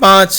5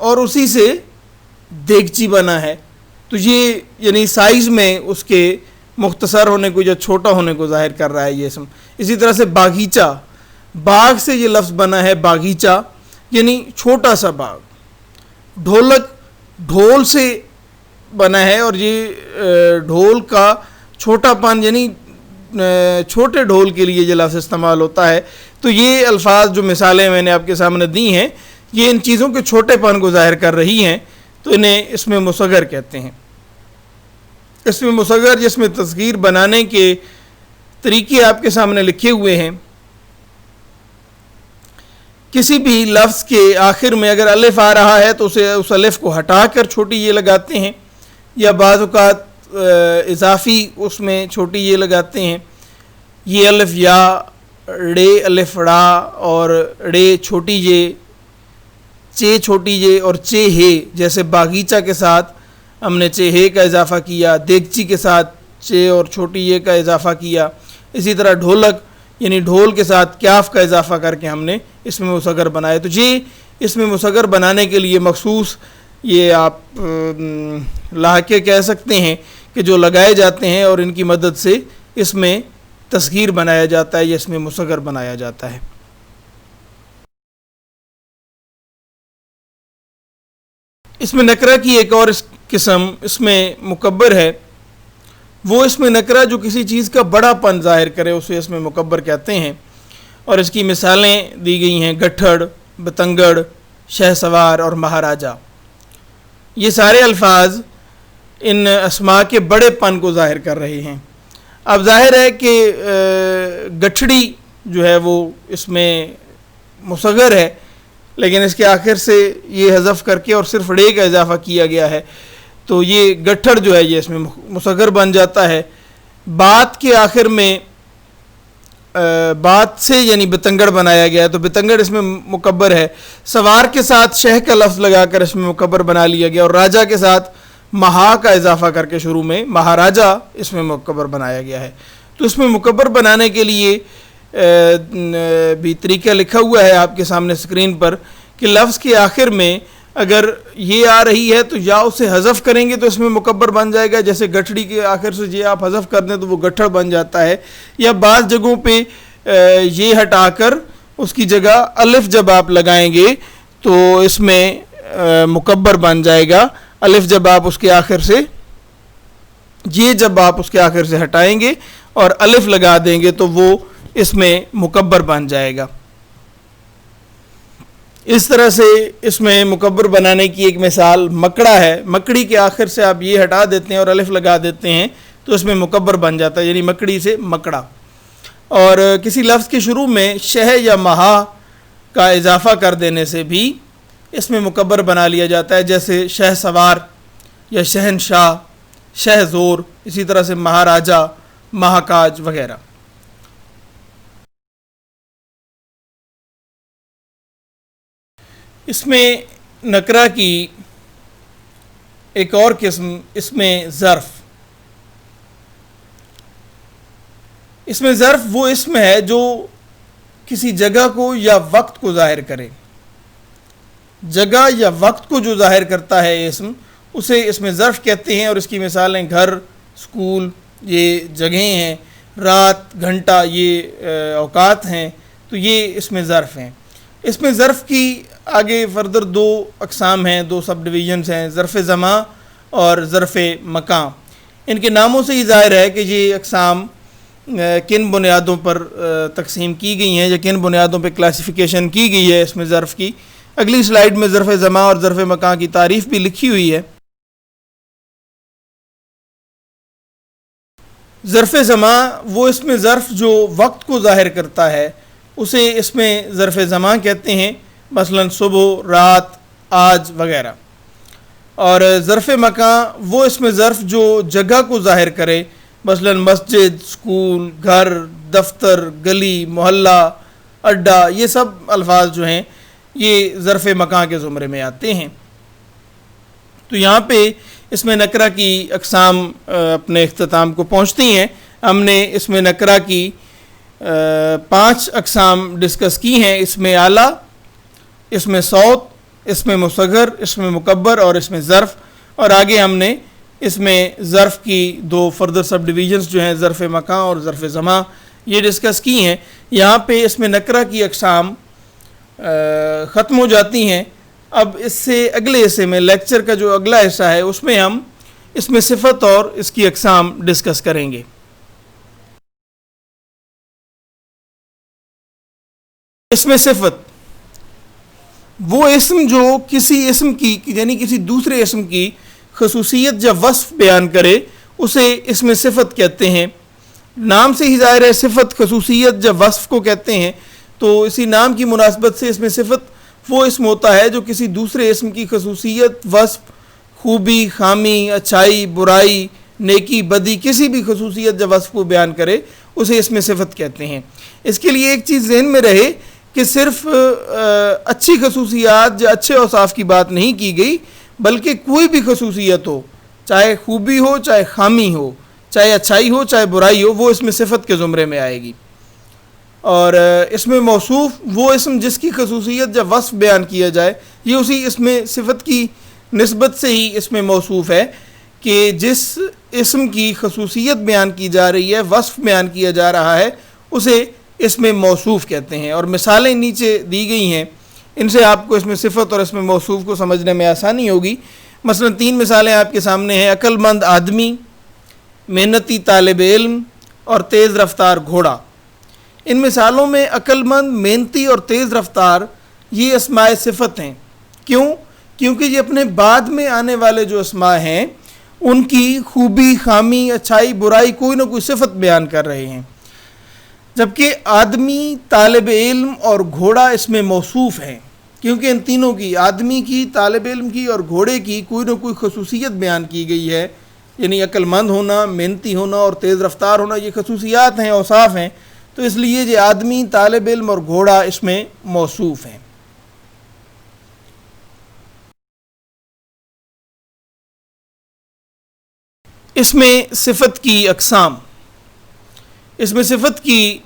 اور اسی سے دیگچی بنا ہے. تو یہ یعنی سائز میں اس کے مختصر ہونے کو یا چھوٹا ہونے کو ظاہر کر رہا ہے یہ اسم. اسی طرح سے باغیچہ، باغ سے یہ لفظ بنا ہے باغیچہ یعنی چھوٹا سا باغ. ڈھولک ڈھول سے بنا ہے اور یہ ڈھول کا چھوٹا پن یعنی چھوٹے ڈھول کے لیے یہ لفظ استعمال ہوتا ہے. تو یہ الفاظ جو مثالیں میں نے آپ کے سامنے دی ہیں یہ ان چیزوں کے چھوٹے پن کو ظاہر کر رہی ہیں، تو انہیں اسم مصغر کہتے ہیں. اسم مصغر جس میں تصغیر بنانے کے طریقے آپ کے سامنے لکھے ہوئے ہیں. کسی بھی لفظ کے آخر میں اگر الف آ رہا ہے تو اسے اس الف کو ہٹا کر چھوٹی یہ لگاتے ہیں، یا بعض اوقات اضافی اس میں چھوٹی یہ لگاتے ہیں. یہ الف یا، ڑے الف ڑا اور ڑے چھوٹی یہ، چے چھوٹی یہ اور چے ہے. جیسے باغیچہ کے ساتھ ہم نے چے ہے کا اضافہ کیا، دیگچی کے ساتھ چے اور چھوٹی یہ کا اضافہ کیا. اسی طرح ڈھولک یعنی ڈھول کے ساتھ کیاف کا اضافہ کر کے ہم نے اسم مصغر بنائے. تو یہ اسم مصغر بنانے کے لیے مخصوص یہ آپ لاحقے کہہ سکتے ہیں کہ جو لگائے جاتے ہیں اور ان کی مدد سے اس میں تصغیر بنایا جاتا ہے یا اس میں مصغر بنایا جاتا ہے. اس میں نکرہ کی ایک اور قسم اس میں مکبر ہے. وہ اس میں نکرہ جو کسی چیز کا بڑا پن ظاہر کرے اسے اس میں مکبر کہتے ہیں. اور اس کی مثالیں دی گئی ہیں گٹھڑ، بتنگڑ، شہ سوار اور مہاراجہ. یہ سارے الفاظ ان اسماء کے بڑے پن کو ظاہر کر رہے ہیں. اب ظاہر ہے کہ گٹھڑی جو ہے وہ اس میں مصغر ہے، لیکن اس کے آخر سے یہ حذف کر کے اور صرف ڑے کا اضافہ کیا گیا ہے، تو یہ گٹھڑ جو ہے یہ اس میں مصغر بن جاتا ہے. بات کے آخر میں بات سے یعنی بتنگڑ بنایا گیا ہے تو بتنگڑ اس میں مکبر ہے. سوار کے ساتھ شہ کا لفظ لگا کر اس میں مکبر بنا لیا گیا، اور راجہ کے ساتھ مہا کا اضافہ کر کے شروع میں مہاراجہ اس میں مکبر بنایا گیا ہے. تو اس میں مکبر بنانے کے لیے بھی طریقہ لکھا ہوا ہے آپ کے سامنے اسکرین پر کہ لفظ کے آخر میں اگر یہ آ رہی ہے تو یا اسے حذف کریں گے تو اس میں مکبر بن جائے گا. جیسے گٹھڑی کے آخر سے یہ آپ حذف کر دیں تو وہ گٹھڑ بن جاتا ہے، یا بعض جگہوں پہ یہ ہٹا کر اس کی جگہ الف جب آپ لگائیں گے تو اس میں مکبر بن جائے گا. الف جب آپ اس کے آخر سے یہ جب آپ اس کے آخر سے ہٹائیں گے اور الف لگا دیں گے تو وہ اس میں مکبر بن جائے گا. اس طرح سے اس میں مکبر بنانے کی ایک مثال مکڑا ہے. مکڑی کے آخر سے آپ یہ ہٹا دیتے ہیں اور الف لگا دیتے ہیں تو اس میں مکبر بن جاتا ہے، یعنی مکڑی سے مکڑا. اور کسی لفظ کے شروع میں شہ یا مہا کا اضافہ کر دینے سے بھی اس میں مکبر بنا لیا جاتا ہے، جیسے شہ سوار یا شہنشاہ، شہ زور، اسی طرح سے مہاراجہ، مہاکاج وغیرہ. اس میں نکرہ کی ایک اور قسم اس میں ظرف. اس میں ظرف وہ اسم ہے جو کسی جگہ کو یا وقت کو ظاہر کرے. جگہ یا وقت کو جو ظاہر کرتا ہے اسم اسے اس میں ظرف کہتے ہیں. اور اس کی مثالیں گھر، اسکول یہ جگہیں ہیں، رات، گھنٹہ یہ اوقات ہیں. تو یہ اس میں ظرف ہیں. اس میں ظرف کی آگے فردر دو اقسام ہیں، دو سب ڈویژنز ہیں، ظرف زمان اور ظرف مکان. ان کے ناموں سے ہی ظاہر ہے کہ یہ اقسام کن بنیادوں پر تقسیم کی گئی ہیں یا کن بنیادوں پہ کلاسیفیکیشن کی گئی ہے اس میں ظرف کی. اگلی سلائیڈ میں ظرف زمان اور ظرف مکان کی تعریف بھی لکھی ہوئی ہے. ظرف زمان وہ اس میں ظرف جو وقت کو ظاہر کرتا ہے اسے اس میں ظرف زمان کہتے ہیں، مثلا صبح، رات، آج وغیرہ. اور ظرف مکان وہ اس میں ظرف جو جگہ کو ظاہر کرے، مثلا مسجد، اسکول، گھر، دفتر، گلی، محلہ، اڈا، یہ سب الفاظ جو ہیں یہ ظرف مکان کے زمرے میں آتے ہیں. تو یہاں پہ اس میں نکرہ کی اقسام اپنے اختتام کو پہنچتی ہیں. ہم نے اس میں نکرہ کی 5 اقسام ڈسکس کی ہیں. اس میں اعلیٰ، اس میں صوت، اسم مصغر، اسم مکبر اور اسم ظرف، اور آگے ہم نے اس میں ظرف کی دو فردر سب ڈویژنز جو ہیں ظرف مکان اور ظرف زمان یہ ڈسکس کی ہیں۔ یہاں پہ اس میں نکرہ کی اقسام ختم ہو جاتی ہیں۔ اب اس سے اگلے حصے میں لیکچر کا جو اگلا حصہ ہے اس میں ہم اس میں صفت اور اس کی اقسام ڈسکس کریں گے۔ اس میں صفت وہ اسم جو کسی اسم کی یعنی کسی دوسرے اسم کی خصوصیت یا وصف بیان کرے اسے اسم صفت کہتے ہیں۔ نام سے ہی ظاہر ہے صفت خصوصیت یا وصف کو کہتے ہیں، تو اسی نام کی مناسبت سے اسم صفت وہ اسم ہوتا ہے جو کسی دوسرے اسم کی خصوصیت، وصف، خوبی، خامی، اچھائی، برائی، نیکی، بدی، کسی بھی خصوصیت یا وصف کو بیان کرے اسے اسم صفت کہتے ہیں۔ اس کے لیے ایک چیز ذہن میں رہے کہ صرف اچھی خصوصیات یا اچھے اوصاف کی بات نہیں کی گئی، بلکہ کوئی بھی خصوصیت ہو، چاہے خوبی ہو، چاہے خامی ہو، چاہے اچھائی ہو، چاہے برائی ہو، وہ اسم صفت کے زمرے میں آئے گی۔ اور اسم موصوف وہ اسم جس کی خصوصیت یا وصف بیان کیا جائے، یہ اسی اسم صفت کی نسبت سے ہی اسم موصوف ہے کہ جس اسم کی خصوصیت بیان کی جا رہی ہے، وصف بیان کیا جا رہا ہے، اسے اسم موصوف کہتے ہیں۔ اور مثالیں نیچے دی گئی ہیں، ان سے آپ کو اسم صفت اور اسم موصوف کو سمجھنے میں آسانی ہوگی۔ مثلا 3 مثالیں آپ کے سامنے ہیں: عقل مند آدمی، محنتی طالب علم اور تیز رفتار گھوڑا۔ ان مثالوں میں عقل مند، محنتی اور تیز رفتار یہ اسماء صفت ہیں۔ کیونکہ یہ اپنے بعد میں آنے والے جو اسماء ہیں ان کی خوبی، خامی، اچھائی، برائی کوئی نہ کوئی صفت بیان کر رہے ہیں، جبکہ آدمی، طالب علم اور گھوڑا اسم موصوف ہیں، کیونکہ ان تینوں کی، آدمی کی، طالب علم کی اور گھوڑے کی کوئی نہ کوئی خصوصیت بیان کی گئی ہے، یعنی عقل مند ہونا، محنتی ہونا اور تیز رفتار ہونا یہ خصوصیات ہیں، اوصاف ہیں، تو اس لیے یہ آدمی، طالب علم اور گھوڑا اس میں موصوف ہیں۔ اس میں صفت کی اقسام، اس میں صفت کی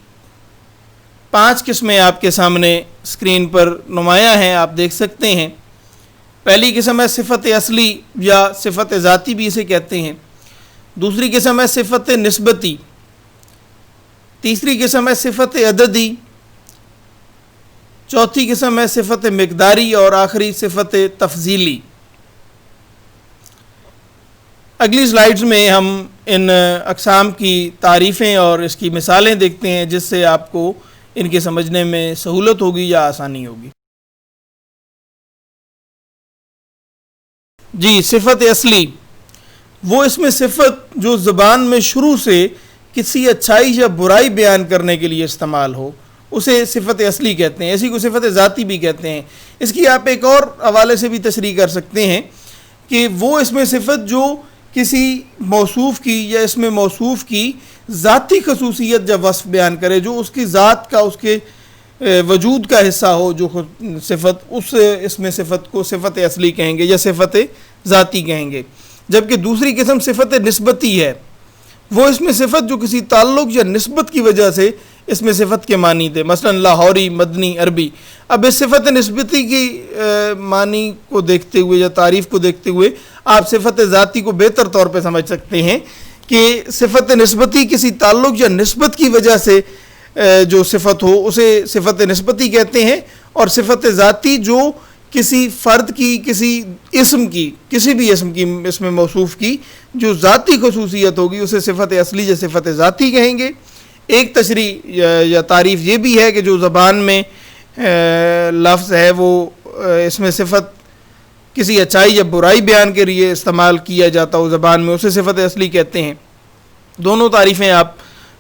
5 قسمیں آپ کے سامنے اسکرین پر نمایاں ہیں، آپ دیکھ سکتے ہیں۔ پہلی قسم ہے صفت اصلی یا صفت ذاتی بھی اسے کہتے ہیں۔ دوسری قسم ہے صفت نسبتی۔ تیسری قسم ہے صفت عددی۔ چوتھی قسم ہے صفت مقداری، اور آخری صفت تفضیلی۔ اگلی سلائیڈز میں ہم ان اقسام کی تعریفیں اور اس کی مثالیں دیکھتے ہیں، جس سے آپ کو ان کے سمجھنے میں سہولت ہوگی یا آسانی ہوگی۔ جی، صفت اصلی وہ اس میں صفت جو زبان میں شروع سے کسی اچھائی یا برائی بیان کرنے کے لیے استعمال ہو اسے صفت اصلی کہتے ہیں۔ اسی کو صفت ذاتی بھی کہتے ہیں۔ اس کی آپ ایک اور حوالے سے بھی تشریح کر سکتے ہیں کہ وہ اس میں صفت جو کسی موصوف کی یا اس میں موصوف کی ذاتی خصوصیت یا وصف بیان کرے، جو اس کی ذات کا، اس کے وجود کا حصہ ہو، جو صفت، اس میں صفت کو صفت اصلی کہیں گے یا صفت ذاتی کہیں گے۔ جبکہ دوسری قسم صفت نسبتی ہے، وہ اس میں صفت جو کسی تعلق یا نسبت کی وجہ سے اس میں صفت کے معنی دے، مثلا لاہوری، مدنی، عربی۔ اب اس صفت نسبتی کی معنی کو دیکھتے ہوئے یا تعریف کو دیکھتے ہوئے آپ صفت ذاتی کو بہتر طور پہ سمجھ سکتے ہیں کہ صفت نسبتی کسی تعلق یا نسبت کی وجہ سے جو صفت ہو اسے صفت نسبتی کہتے ہیں، اور صفت ذاتی جو کسی فرد کی، کسی اسم کی، کسی بھی اسم کی، اس میں موصوف کی جو ذاتی خصوصیت ہوگی اسے صفت اصلی یا صفت ذاتی کہیں گے۔ ایک تشریح یا تعریف یہ بھی ہے کہ جو زبان میں لفظ ہے وہ اس میں صفت کسی اچھائی یا برائی بیان کے لیے استعمال کیا جاتا ہو زبان میں، اسے صفت اصلی کہتے ہیں۔ دونوں تعریفیں آپ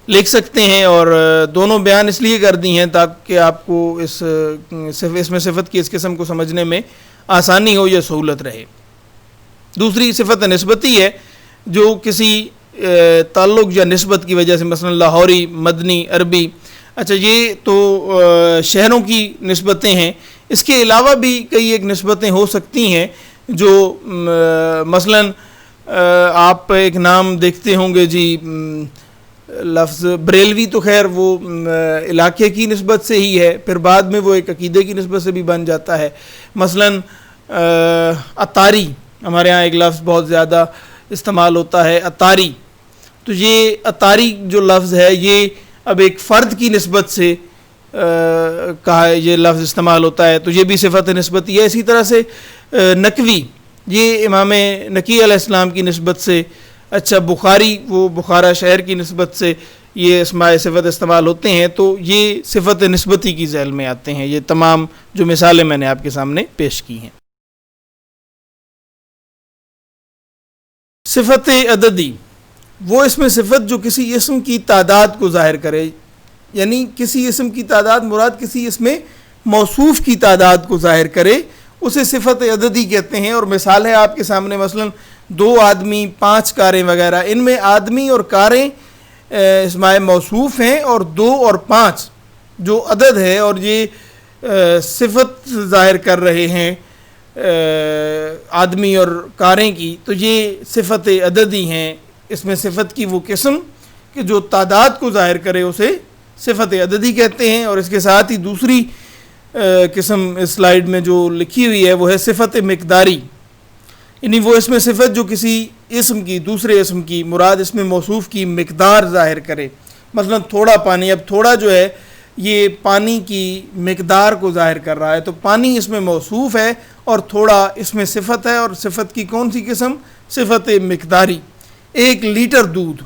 لکھ سکتے ہیں، اور دونوں بیان اس لیے کر دی ہیں تاکہ آپ کو اس میں صفت کی اس قسم کو سمجھنے میں آسانی ہو یا سہولت رہے۔ دوسری صفت نسبتی ہے جو کسی تعلق یا نسبت کی وجہ سے، مثلا لاہوری، مدنی، عربی۔ اچھا، یہ تو شہروں کی نسبتیں ہیں۔ اس کے علاوہ بھی کئی ایک نسبتیں ہو سکتی ہیں جو مثلا آپ ایک نام دیکھتے ہوں گے جی، لفظ بریلوی، تو خیر وہ علاقے کی نسبت سے ہی ہے، پھر بعد میں وہ ایک عقیدے کی نسبت سے بھی بن جاتا ہے۔ مثلا اطاری، ہمارے ہاں ایک لفظ بہت زیادہ استعمال ہوتا ہے اطاری. تو یہ اطاری جو لفظ ہے یہ اب ایک فرد کی نسبت سے کہا ہے، یہ لفظ استعمال ہوتا ہے، تو یہ بھی صفت نسبتی ہے. اسی طرح سے نقوی، یہ امام نقی علیہ السلام کی نسبت سے. اچھا بخاری، وہ بخارا شہر کی نسبت سے یہ اسماء صفت استعمال ہوتے ہیں، تو یہ صفت نسبتی کی ذیل میں آتے ہیں. یہ تمام جو مثالیں میں نے آپ کے سامنے پیش کی ہیں. صفت عددی، وہ اس میں صفت جو کسی اسم کی تعداد کو ظاہر کرے، یعنی کسی اسم کی تعداد مراد کسی اسم موصوف کی تعداد کو ظاہر کرے، اسے صفت عددی کہتے ہیں. اور مثال ہے آپ کے سامنے، مثلا 2 آدمی 5 کاریں وغیرہ. ان میں آدمی اور کاریں اسماء موصوف ہیں، اور 2 اور 5 جو عدد ہے اور یہ صفت ظاہر کر رہے ہیں آدمی اور کاریں کی، تو یہ صفت عددی ہیں. اس میں صفت کی وہ قسم کہ جو تعداد کو ظاہر کرے اسے صفت عددی کہتے ہیں. اور اس کے ساتھ ہی دوسری قسم اس سلائیڈ میں جو لکھی ہوئی ہے وہ ہے صفت مقداری، یعنی وہ اس میں صفت جو کسی اسم کی، دوسرے اسم کی مراد اس میں موصوف کی مقدار ظاہر کرے. مثلا تھوڑا پانی، اب تھوڑا جو ہے یہ پانی کی مقدار کو ظاہر کر رہا ہے، تو پانی اس میں موصوف ہے اور تھوڑا اس میں صفت ہے. اور صفت کی کون سی قسم؟ صفت مقداری. 1 لیٹر دودھ،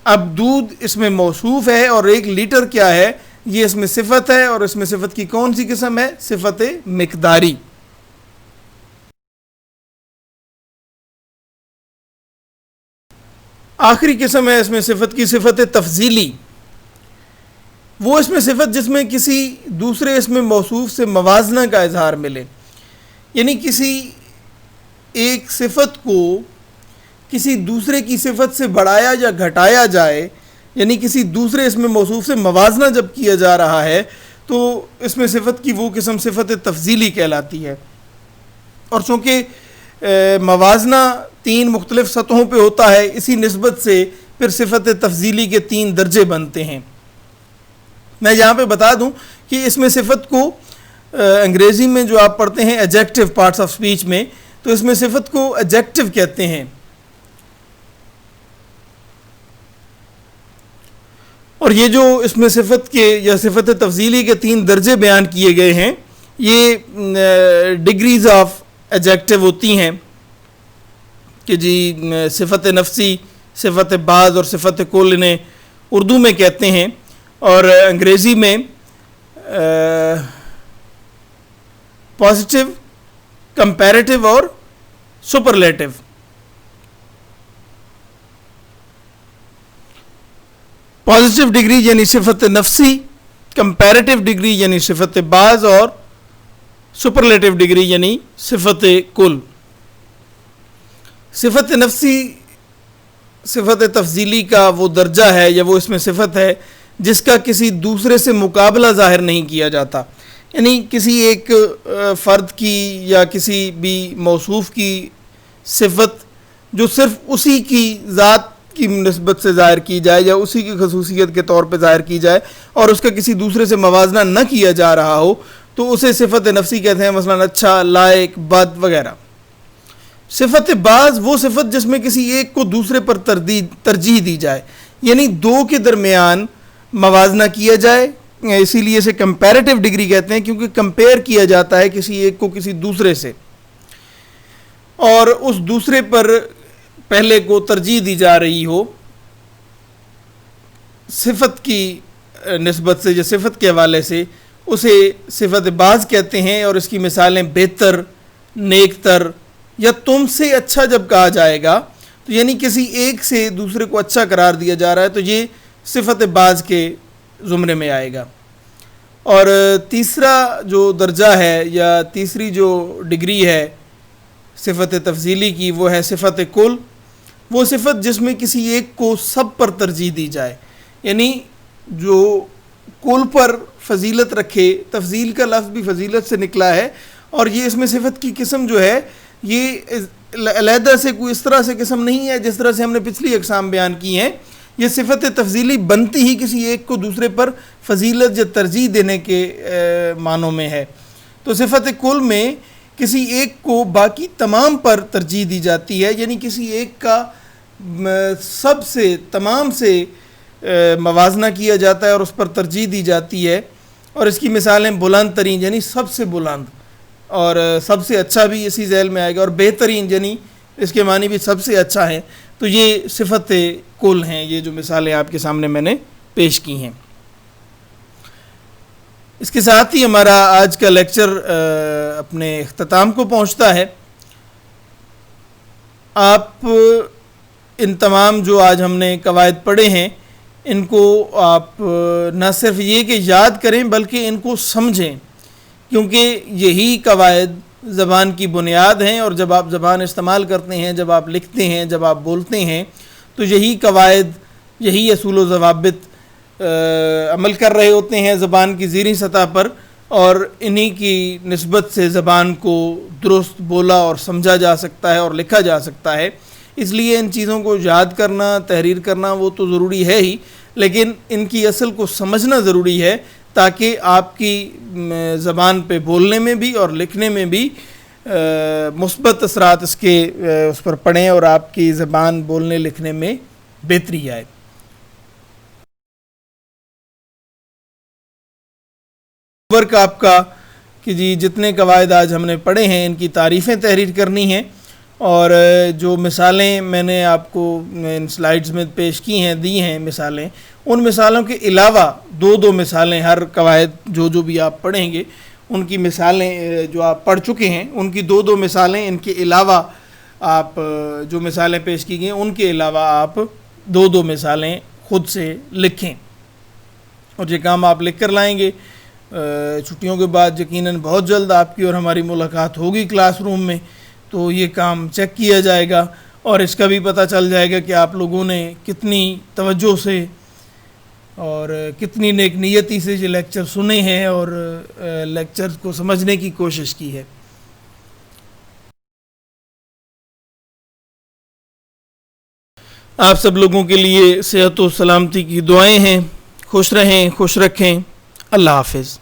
اب دودھ اس میں موصوف ہے اور 1 لیٹر کیا ہے؟ یہ اس میں صفت ہے، اور اس میں صفت کی کون سی قسم ہے؟ صفت مقداری. آخری قسم ہے اس میں صفت کی صفت تفضیلی. وہ اس میں صفت جس میں کسی دوسرے اس میں موصوف سے موازنہ کا اظہار ملے، یعنی کسی ایک صفت کو کسی دوسرے کی صفت سے بڑھایا یا گھٹایا جائے، یعنی کسی دوسرے اس میں موصوف سے موازنہ جب کیا جا رہا ہے تو اس میں صفت کی وہ قسم صفت تفضیلی کہلاتی ہے. اور چونکہ موازنہ 3 مختلف سطحوں پہ ہوتا ہے، اسی نسبت سے پھر صفت تفضیلی کے 3 درجے بنتے ہیں. میں یہاں پہ بتا دوں کہ اس میں صفت کو انگریزی میں جو آپ پڑھتے ہیں ایڈجیکٹو پارٹس آف سپیچ میں، تو اس میں صفت کو ایڈجیکٹو کہتے ہیں. اور یہ جو اس میں صفت کے یا صفت تفضیلی کے 3 درجے بیان کیے گئے ہیں، یہ ڈگریز آف ایڈجیکٹو ہوتی ہیں کہ جی صفت نفسی، صفت بعض اور صفت کل انہیں اردو میں کہتے ہیں، اور انگریزی میں پازیٹیو، کمپیریٹیو اور سپرلیٹیو. پازیٹیو ڈگری یعنی صفت نفسی، کمپیریٹیو ڈگری یعنی صفت بعض، اور سپرلیٹیو ڈگری یعنی صفت کل. صفت نفسی صفت تفضیلی کا وہ درجہ ہے یا وہ اس میں صفت ہے جس کا کسی دوسرے سے مقابلہ ظاہر نہیں کیا جاتا، یعنی کسی ایک فرد کی یا کسی بھی موصوف کی صفت جو صرف اسی کی ذات کی نسبت سے ظاہر کی جائے یا اسی کی خصوصیت کے طور پہ ظاہر کی جائے اور اس کا کسی دوسرے سے موازنہ نہ کیا جا رہا ہو، تو اسے صفت نفسی کہتے ہیں. مثلا اچھا، لائق، بد وغیرہ. صفت بعض وہ صفت جس میں کسی ایک کو دوسرے پر ترجیح دی جائے، یعنی 2 کے درمیان موازنہ کیا جائے، اسی لیے اسے کمپیریٹیو ڈگری کہتے ہیں کیونکہ کمپیئر کیا جاتا ہے کسی ایک کو کسی دوسرے سے، اور اس دوسرے پر پہلے کو ترجیح دی جا رہی ہو صفت کی نسبت سے یا صفت کے حوالے سے، اسے صفت بعض کہتے ہیں. اور اس کی مثالیں بہتر، نیک تر یا تم سے اچھا جب کہا جائے گا، تو یعنی کسی ایک سے دوسرے کو اچھا قرار دیا جا رہا ہے، تو یہ صفت بعض کے زمرے میں آئے گا. اور تیسرا جو درجہ ہے یا تیسری جو ڈگری ہے صفت تفضیلی کی، وہ ہے صفت کل. وہ صفت جس میں کسی ایک کو سب پر ترجیح دی جائے، یعنی جو کل پر فضیلت رکھے. تفضیل کا لفظ بھی فضیلت سے نکلا ہے، اور یہ اس میں صفت کی قسم جو ہے یہ علیحدہ سے کوئی اس طرح سے قسم نہیں ہے جس طرح سے ہم نے پچھلی اقسام بیان کی ہیں. یہ صفت تفضیلی بنتی ہی کسی ایک کو دوسرے پر فضیلت یا ترجیح دینے کے معنوں میں ہے. تو صفت کل میں کسی ایک کو باقی تمام پر ترجیح دی جاتی ہے، یعنی کسی ایک کا سب سے تمام سے موازنہ کیا جاتا ہے اور اس پر ترجیح دی جاتی ہے، اور اس کی مثالیں بلند ترین یعنی سب سے بلند، اور سب سے اچھا بھی اسی ذیل میں آئے گا، اور بہترین یعنی اس کے معنی بھی سب سے اچھا ہے۔ تو یہ صفت کل ہیں، یہ جو مثالیں آپ کے سامنے میں نے پیش کی ہیں۔ اس کے ساتھ ہی ہمارا آج کا لیکچر اپنے اختتام کو پہنچتا ہے۔ آپ ان تمام جو آج ہم نے قواعد پڑھے ہیں، ان کو آپ نہ صرف یہ کہ یاد کریں بلکہ ان کو سمجھیں، کیونکہ یہی قواعد زبان کی بنیاد ہیں، اور جب آپ زبان استعمال کرتے ہیں، جب آپ لکھتے ہیں، جب آپ بولتے ہیں، تو یہی قواعد، یہی اصول و ضوابط عمل کر رہے ہوتے ہیں زبان کی زیریں سطح پر، اور انہی کی نسبت سے زبان کو درست بولا اور سمجھا جا سکتا ہے اور لکھا جا سکتا ہے۔ اس لیے ان چیزوں کو یاد کرنا، تحریر کرنا وہ تو ضروری ہے ہی، لیکن ان کی اصل کو سمجھنا ضروری ہے، تاکہ آپ کی زبان پہ بولنے میں بھی اور لکھنے میں بھی مثبت اثرات اس پر پڑیں، اور آپ کی زبان بولنے لکھنے میں بہتری آئے۔ ورک آپ کا کہ جی جتنے قواعد آج ہم نے پڑھے ہیں ان کی تعریفیں تحریر کرنی ہیں، اور جو مثالیں میں نے آپ کو ان سلائیڈز میں پیش کی ہیں، دی ہیں مثالیں، ان مثالوں کے علاوہ دو مثالیں ہر قواعد جو بھی آپ پڑھیں گے ان کی مثالیں جو آپ پڑھ چکے ہیں ان کی دو مثالیں، ان کے علاوہ آپ جو مثالیں پیش کی گئیں ان کے علاوہ آپ دو مثالیں خود سے لکھیں، اور یہ کام آپ لکھ کر لائیں گے۔ چھٹیوں کے بعد یقیناً بہت جلد آپ کی اور ہماری ملاقات ہوگی کلاس روم میں، تو یہ کام چیک کیا جائے گا، اور اس کا بھی پتہ چل جائے گا کہ آپ لوگوں نے کتنی توجہ سے اور کتنی نیک نیتی سے یہ لیکچر سنے ہیں اور لیکچر کو سمجھنے کی کوشش کی ہے۔ آپ سب لوگوں کے لیے صحت و سلامتی کی دعائیں ہیں۔ خوش رہیں، خوش رکھیں۔ اللہ حافظ۔